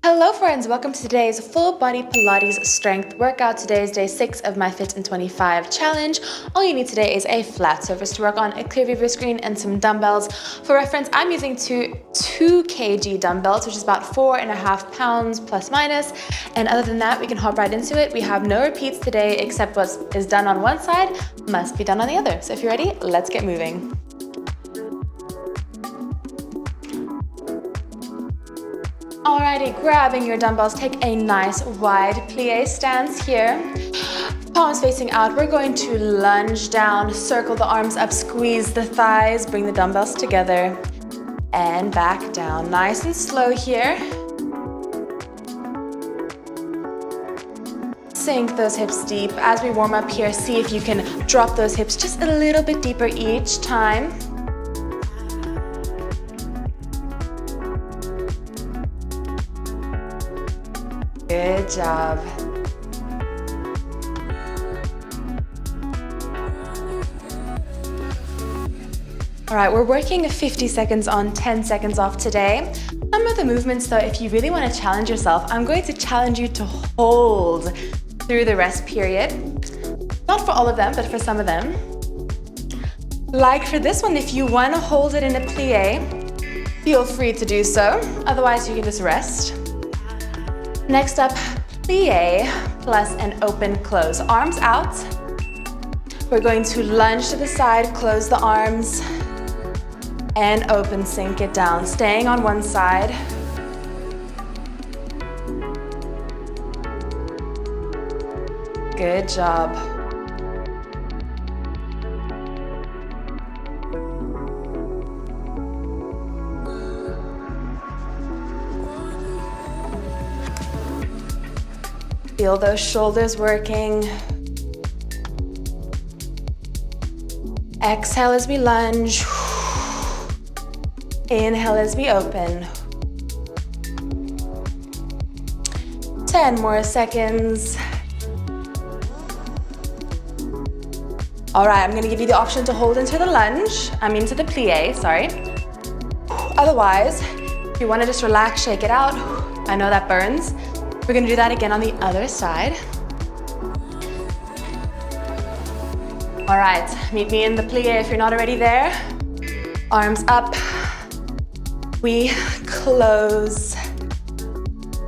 Hello friends, welcome to today's full body Pilates strength workout. Today is day 6 of my Fit in 25 challenge. All you need today is a flat surface to work on, a clear view screen, and some dumbbells. For reference, I'm using two 2kg dumbbells, which is about 4.5 pounds plus minus. And other than that, we can hop right into it. We have no repeats today, except what is done on one side must be done on the other. So if you're ready, let's get moving. Alrighty, grabbing your dumbbells, take a nice wide plie stance here. Palms facing out, we're going to lunge down, circle the arms up, squeeze the thighs, bring the dumbbells together, and back down. Nice and slow here. Sink those hips deep. As we warm up here, see if you can drop those hips just a little bit deeper each time. Good job. All right, we're working 50 seconds on, 10 seconds off today. Some of the movements though, if you really want to challenge yourself, I'm going to challenge you to hold through the rest period. Not for all of them, but for some of them. Like for this one, if you want to hold it in a plie, feel free to do so. Otherwise, you can just rest. Next up, plie plus an open close. Arms out. We're going to lunge to the side, close the arms, and open, sink it down. Staying on one side. Good job. Feel those shoulders working. Exhale as we lunge. Inhale as we open. 10 more seconds. All right, I'm gonna give you the option to hold into the lunge. Into the plie, sorry. Otherwise, if you wanna just relax, shake it out. I know that burns. We're gonna do that again on the other side. All right, meet me in the plie if you're not already there. Arms up. We close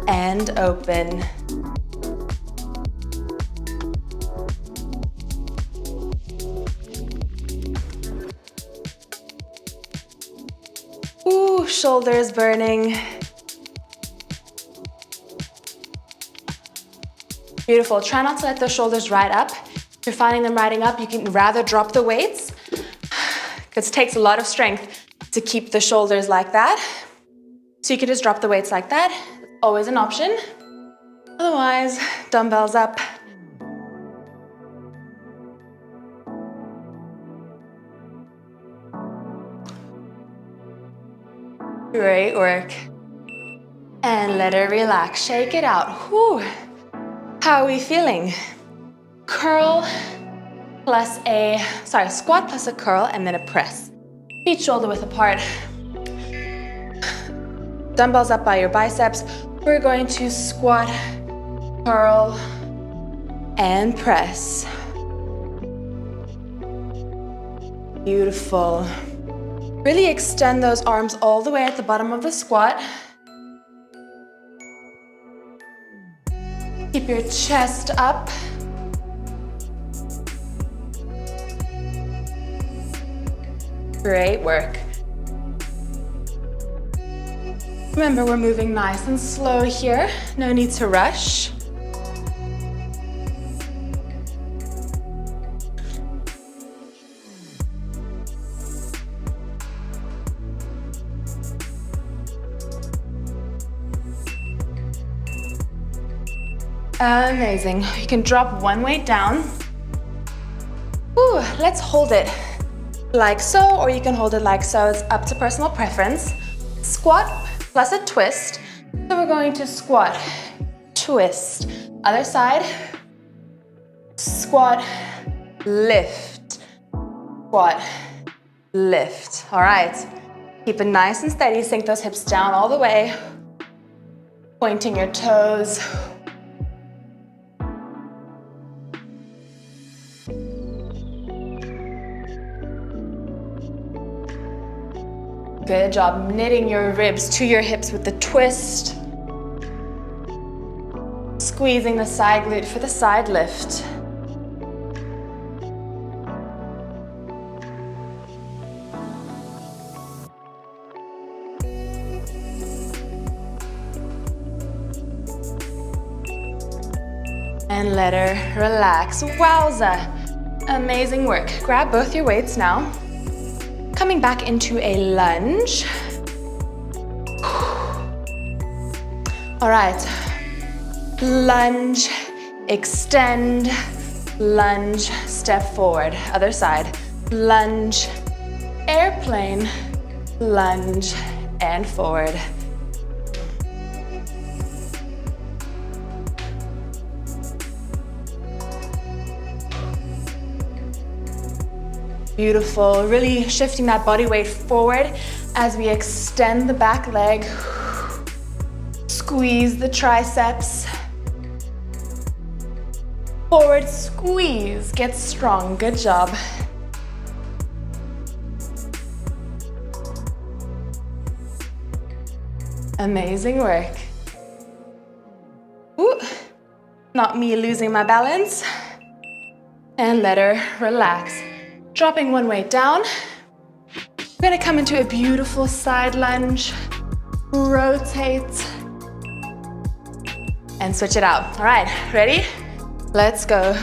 and open. Ooh, shoulders burning. Beautiful. Try not to let those shoulders ride up. If you're finding them riding up, you can rather drop the weights because it takes a lot of strength to keep the shoulders like that. So you can just drop the weights like that. Always an option. Otherwise, dumbbells up. Great work. And let it relax. Shake it out. Whew. How are we feeling? Curl plus squat plus a curl and then a press. Feet shoulder width apart. Dumbbells up by your biceps. We're going to squat, curl, and press. Beautiful. Really extend those arms all the way at the bottom of the squat. Keep your chest up. Great work. Remember, we're moving nice and slow here. No need to rush. Amazing. You can drop one weight down. Ooh, let's hold it like so, or you can hold it like so. It's up to personal preference. Squat plus a twist. So we're going to squat, twist. Other side. Squat, lift. Squat, lift. All right. Keep it nice and steady. Sink those hips down all the way. Pointing your toes. Good job, knitting your ribs to your hips with the twist. Squeezing the side glute for the side lift. And let her relax. Wowza! Amazing work. Grab both your weights now. Coming back into a lunge. All right. Lunge, extend, lunge, step forward. Other side. Lunge, airplane, lunge, and forward. Beautiful, really shifting that body weight forward as we extend the back leg. Squeeze the triceps. Forward squeeze, get strong, good job. Amazing work. Ooh, not me losing my balance. And let her relax. Dropping one weight down. We're gonna come into a beautiful side lunge. Rotate. And switch it out. All right, ready? Let's go.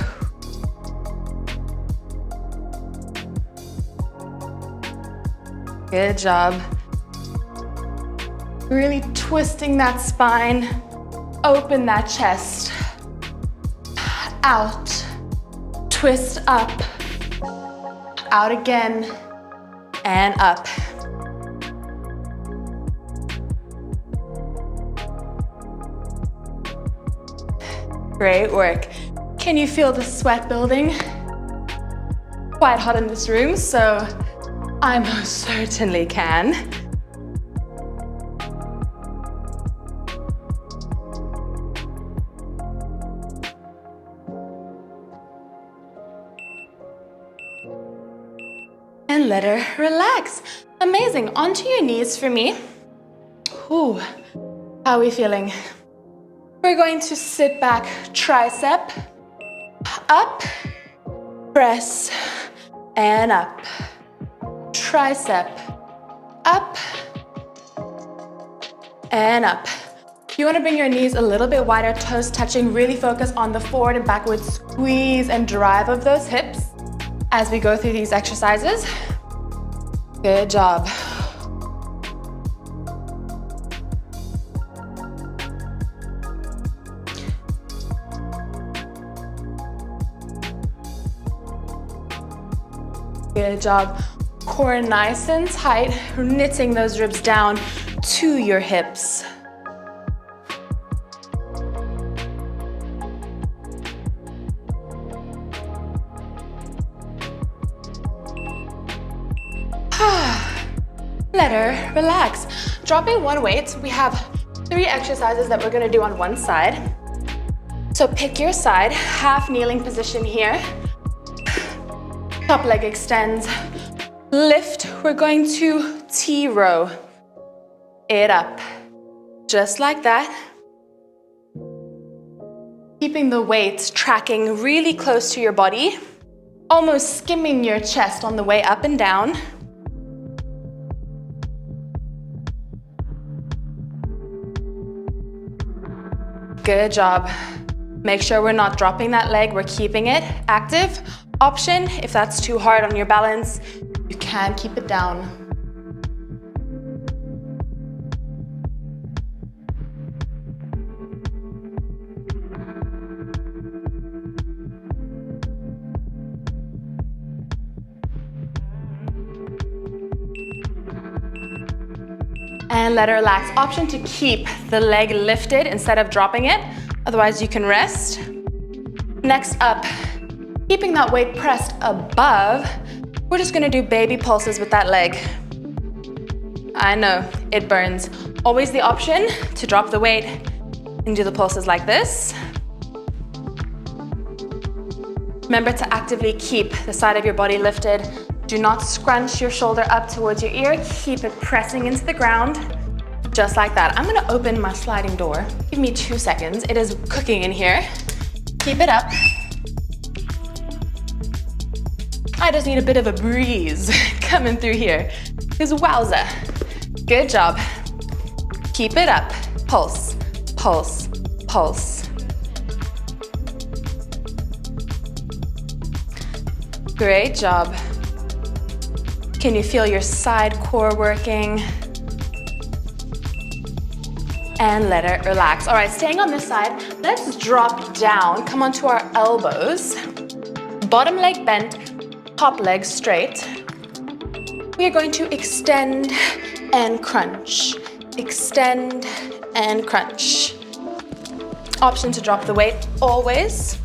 Good job. Really twisting that spine. Open that chest. Out. Twist up. Out again, and up. Great work. Can you feel the sweat building? Quite hot in this room, so I most certainly can. And let her relax. Amazing. Onto your knees for me. Ooh, how are we feeling? We're going to sit back, tricep, up, press, and up. Tricep, up, and up. You want to bring your knees a little bit wider, toes touching. Really focus on the forward and backward squeeze and drive of those hips as we go through these exercises. Good job. Good job. Core nice and tight, knitting those ribs down to your hips. Let her relax. Dropping one weight, we have 3 exercises that we're gonna do on one side. So pick your side, half kneeling position here. Top leg extends. Lift, we're going to T-row it up. Just like that. Keeping the weights tracking really close to your body, almost skimming your chest on the way up and down. Good job. Make sure we're not dropping that leg, we're keeping it active. Option, if that's too hard on your balance, you can keep it down. And let her relax. Option to keep the leg lifted instead of dropping it. Otherwise, you can rest. Next up, keeping that weight pressed above, we're just gonna do baby pulses with that leg. I know, it burns. Always the option to drop the weight And do the pulses like this. Remember to actively keep the side of your body lifted. Do not scrunch your shoulder up towards your ear. Keep it pressing into the ground, just like that. I'm gonna open my sliding door. Give me 2 seconds. It is cooking in here. Keep it up. I just need a bit of a breeze coming through here. Because wowza. Good job. Keep it up. Pulse, pulse, pulse. Great job. Can you feel your side core working? And let it relax. All right, staying on this side, let's drop down, come onto our elbows. Bottom leg bent, top leg straight. We are going to extend and crunch. Extend and crunch. Option to drop the weight always.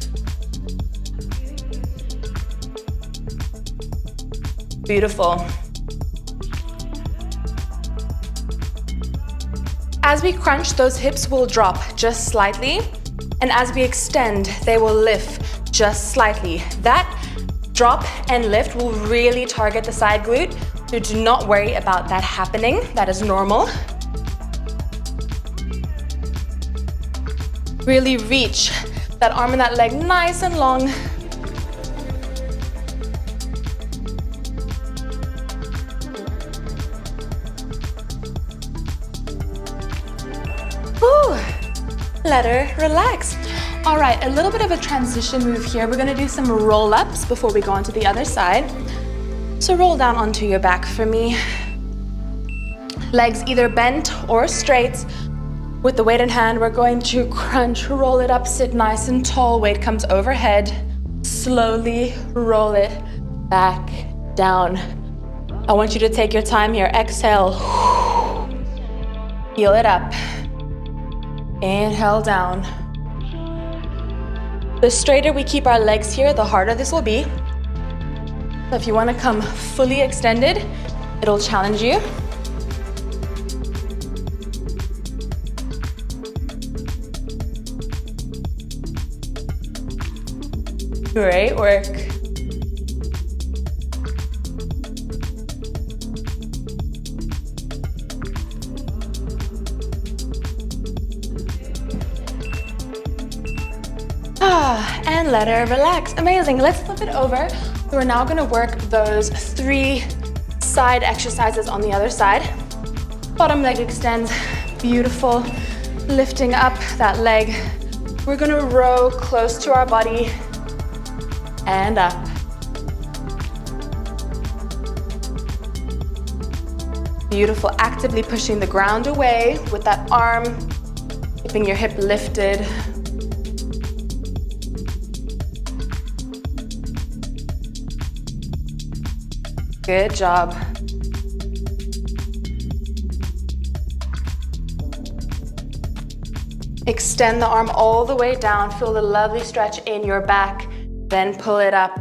Beautiful. As we crunch, those hips will drop just slightly. And as we extend, they will lift just slightly. That drop and lift will really target the side glute. So do not worry about that happening. That is normal. Really reach that arm and that leg nice and long. Let her relax. All right, a little bit of a transition move here. We're gonna do some roll-ups before we go on to the other side. So roll down onto your back for me. Legs either bent or straight. With the weight in hand, we're going to crunch, roll it up, sit nice and tall. Weight comes overhead. Slowly roll it back down. I want you to take your time here. Exhale. Heel it up. Inhale down. The straighter we keep our legs here, the harder this will be. So if you want to come fully extended, it'll challenge you. Great work. And let her relax. Amazing. Let's flip it over. So we're now going to work those 3 side exercises on the other side. Bottom leg extends. Beautiful. Lifting up that leg. We're going to row close to our body and up. Beautiful. Actively pushing the ground away with that arm, keeping your hip lifted. Good job. Extend the arm all the way down. Feel the lovely stretch in your back. Then pull it up.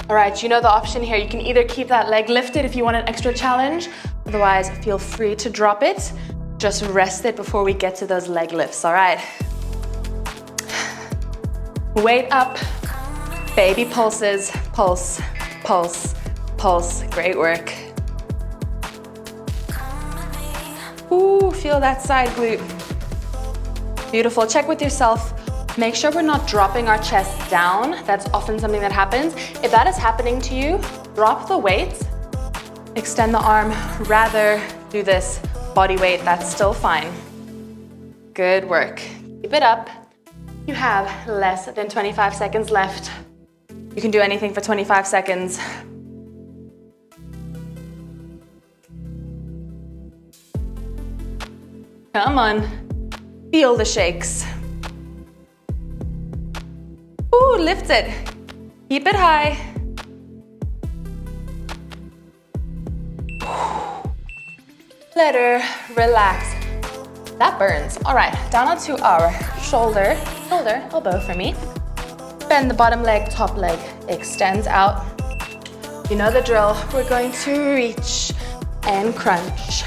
All right, you know the option here. You can either keep that leg lifted if you want an extra challenge. Otherwise, feel free to drop it. Just rest it before we get to those leg lifts, all right? Weight up, baby pulses, pulse, pulse, pulse. Great work. Ooh, feel that side glute. Beautiful. Check with yourself. Make sure we're not dropping our chest down. That's often something that happens. If that is happening to you, drop the weight, extend the arm, rather do this body weight, that's still fine. Good work. Keep it up. You have less than 25 seconds left. You can do anything for 25 seconds. Come on. Feel the shakes. Ooh, lift it. Keep it high. Let her relax. That burns. All right, down onto our shoulder, elbow for me. Bend the bottom leg, top leg extends out. You know the drill. We're going to reach and crunch.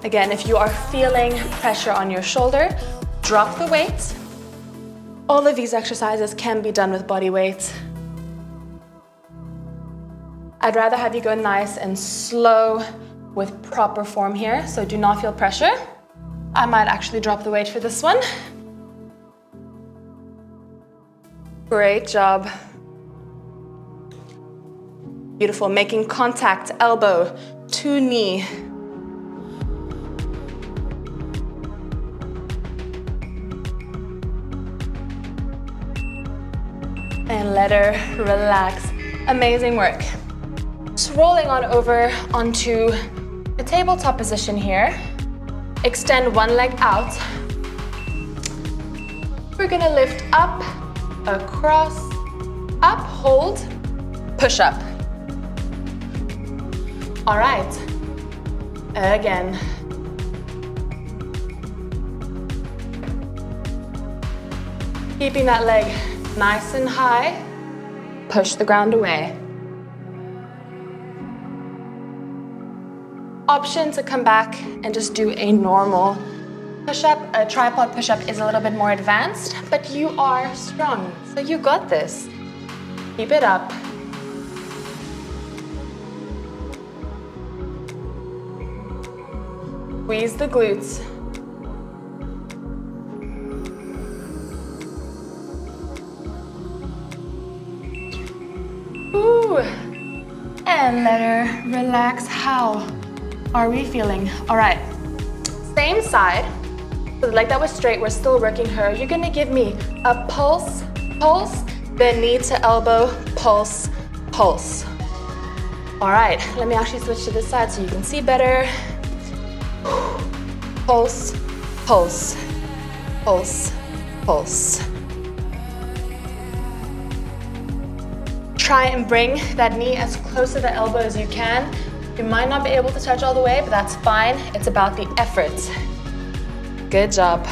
Again, if you are feeling pressure on your shoulder, drop the weight. All of these exercises can be done with body weight. I'd rather have you go nice and slow with proper form here, so do not feel pressure. I might actually drop the weight for this one. Great job. Beautiful, making contact, elbow to knee. And let her relax. Amazing work. So rolling on over onto a tabletop position here. Extend one leg out. We're gonna lift up, across, up, hold, push up. All right, again. Keeping that leg nice and high, push the ground away. Option to come back and just do a normal push-up. A tripod push-up is a little bit more advanced, but you are strong, so you got this. Keep it up. Squeeze the glutes. Ooh. And let her relax. How are we feeling? All right, same side. So the leg that was straight, we're still working her. You're gonna give me a pulse, pulse, then knee to elbow, pulse, pulse. All right, let me actually switch to this side so you can see better. Pulse, pulse, pulse, pulse. Try and bring that knee as close to the elbow as you can. You might not be able to touch all the way, but that's fine. It's about the effort. Good job.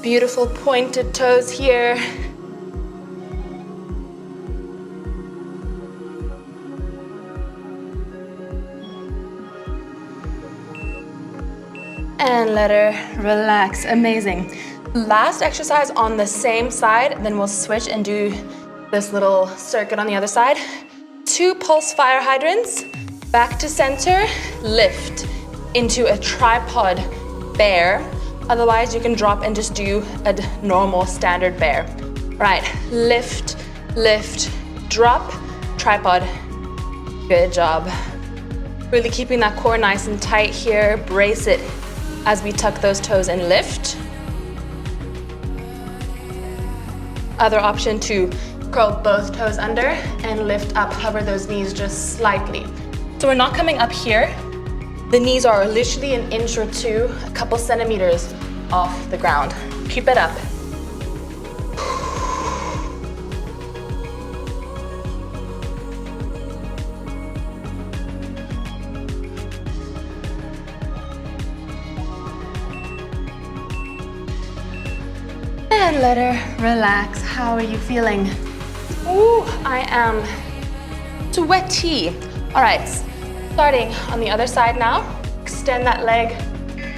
Beautiful pointed toes here. And let her relax. Amazing. Last exercise on the same side, then we'll switch and do this little circuit on the other side. 2 pulse fire hydrants, back to center, lift into a tripod bear. Otherwise, you can drop and just do a normal standard bear. Right, lift, lift, drop, tripod. Good job. Really keeping that core nice and tight here. Brace it as we tuck those toes and lift. Other option to curl both toes under and lift up, hover those knees just slightly. So we're not coming up here. The knees are literally an inch or two, a couple centimeters off the ground. Keep it up. And let her relax. How are you feeling? Ooh, I am sweaty. All right, starting on the other side now. Extend that leg,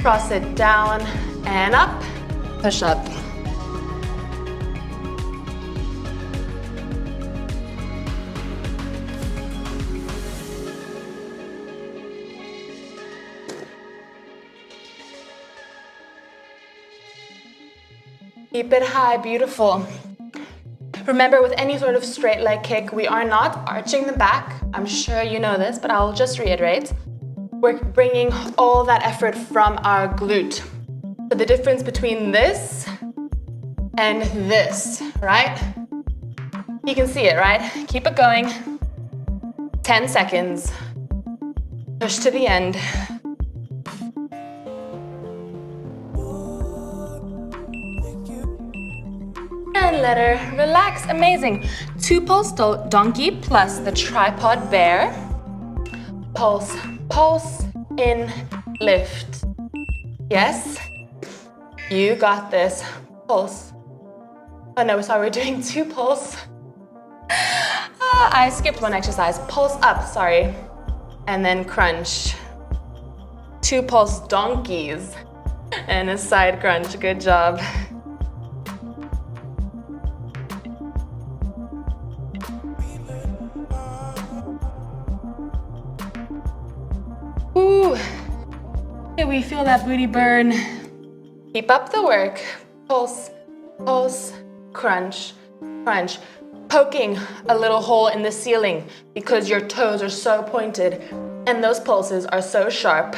cross it down and up, push up. Keep it high, beautiful. Remember, with any sort of straight leg kick, we are not arching the back. I'm sure you know this, but I'll just reiterate. We're bringing all that effort from our glute. So the difference between this and this, right? You can see it, right? Keep it going. 10 seconds. Push to the end. And let her relax. Amazing. 2 pulse donkey plus the tripod bear. Pulse, pulse, in, lift. Yes, you got this. Pulse. Oh no, sorry, we're doing 2 pulse. I skipped one exercise. Pulse up, sorry. And then crunch. 2 pulse donkeys. And a side crunch, good job. Ooh, can we feel that booty burn? Keep up the work. Pulse, pulse, crunch, crunch. Poking a little hole in the ceiling because your toes are so pointed and those pulses are so sharp.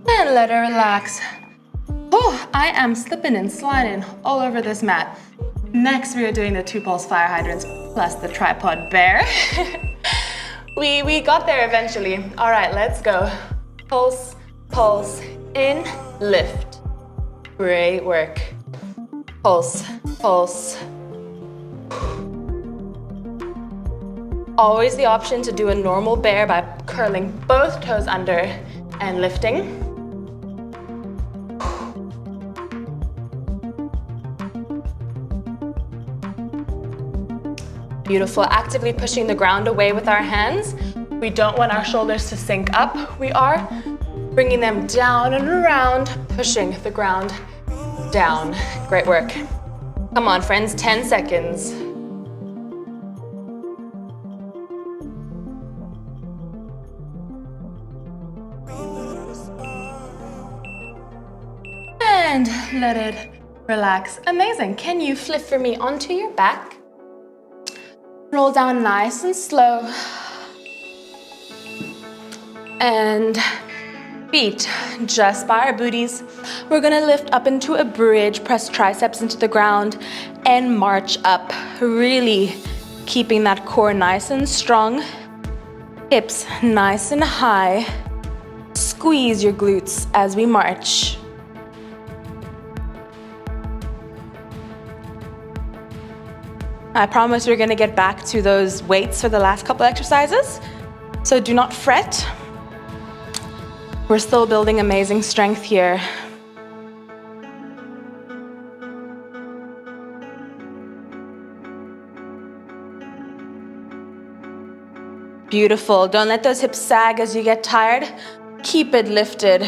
And let her relax. Oh, I am slipping and sliding all over this mat. Next, we are doing the 2 pulse fire hydrants plus the tripod bear. we got there eventually. All right, let's go. Pulse, pulse, in, lift. Great work. Pulse, pulse. Always the option to do a normal bear by curling both toes under and lifting. Beautiful. Actively pushing the ground away with our hands. We don't want our shoulders to sink up. We are bringing them down and around, pushing the ground down. Great work. Come on, friends, 10 seconds. And let it relax. Amazing. Can you flip for me onto your back? Roll down nice and slow. And feet just by our booties. We're gonna lift up into a bridge, press triceps into the ground, and march up. Really keeping that core nice and strong. Hips nice and high. Squeeze your glutes as we march. I promise we're gonna get back to those weights for the last couple exercises, so do not fret. We're still building amazing strength here. Beautiful. Don't let those hips sag as you get tired. Keep it lifted.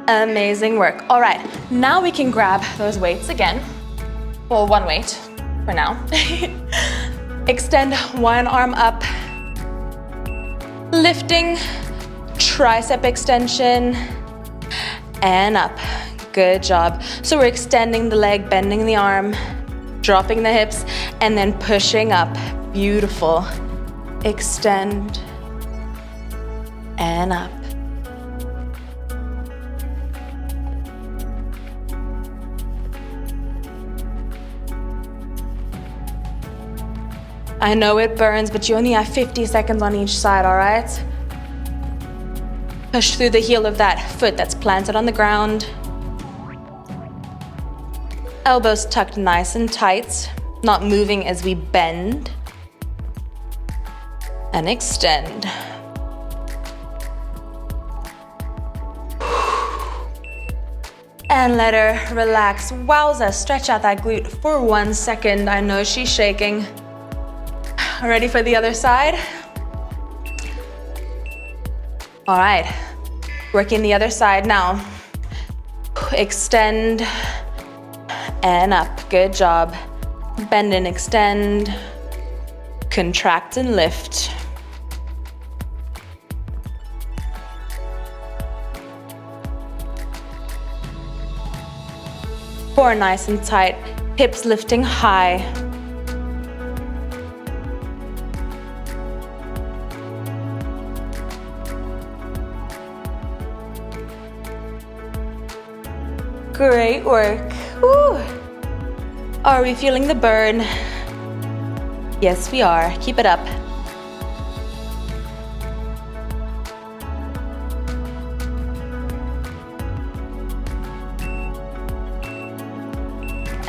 Amazing work. All right, now we can grab those weights again. Well, one weight for now. Extend one arm up. Lifting, tricep extension, and up. Good job. So we're extending the leg, bending the arm, dropping the hips, and then pushing up. Beautiful. Extend, and up. I know it burns, but you only have 50 seconds on each side, all right? Push through the heel of that foot that's planted on the ground. Elbows tucked nice and tight, not moving as we bend. And extend. And let her relax. Wowza, stretch out that glute for 1 second. I know she's shaking. Ready for the other side? All right, working the other side now. Extend and up, good job. Bend and extend, contract and lift. Core nice and tight, hips lifting high. Great work. Woo. Are we feeling the burn? Yes, we are. Keep it up.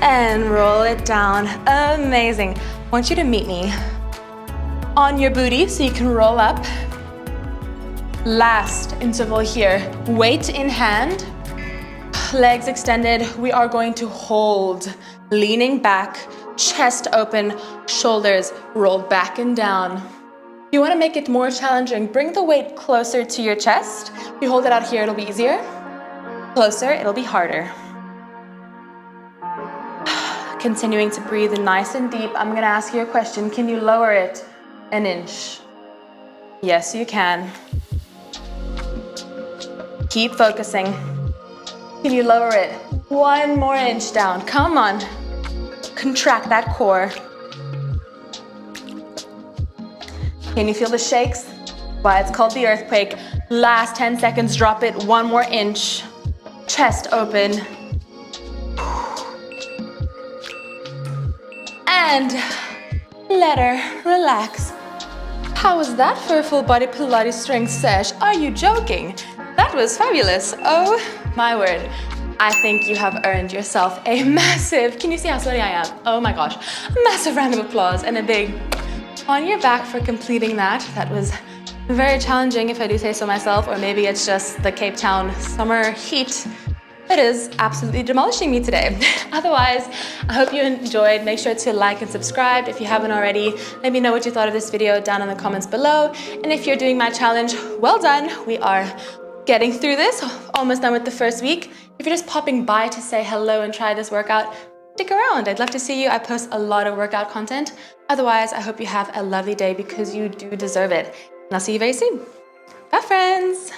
And roll it down. Amazing. I want you to meet me on your booty so you can roll up. Last interval here. Weight in hand, legs extended. We are going to hold, leaning back, chest open, shoulders rolled back and down. If you want to make it more challenging, bring the weight closer to your chest. If you hold it out here, it'll be easier. Closer, it'll be harder. Continuing to breathe nice and deep. I'm gonna ask you a question. Can you lower it an inch? Yes, you can. Keep focusing. Can you lower it one more inch down? Come on. Contract that core. Can you feel the shakes? Why it's called the earthquake. Last 10 seconds, drop it one more inch. Chest open. And let her relax. How was that for a full body Pilates strength sesh? Are you joking? That was fabulous. Oh my word. I think you have earned yourself a massive, can you see how sweaty I am? Oh my gosh. A massive round of applause and a big on your back for completing that. That was very challenging if I do say so myself, or maybe it's just the Cape Town summer heat. It is absolutely demolishing me today. Otherwise, I hope you enjoyed. Make sure to like and subscribe if you haven't already. Let me know what you thought of this video down in the comments below. And if you're doing my challenge, well done. We are getting through this, almost done with the first week. If you're just popping by to say hello and try this workout, stick around. I'd love to see you. I post a lot of workout content. Otherwise, I hope you have a lovely day because you do deserve it. And I'll see you very soon. Bye, friends.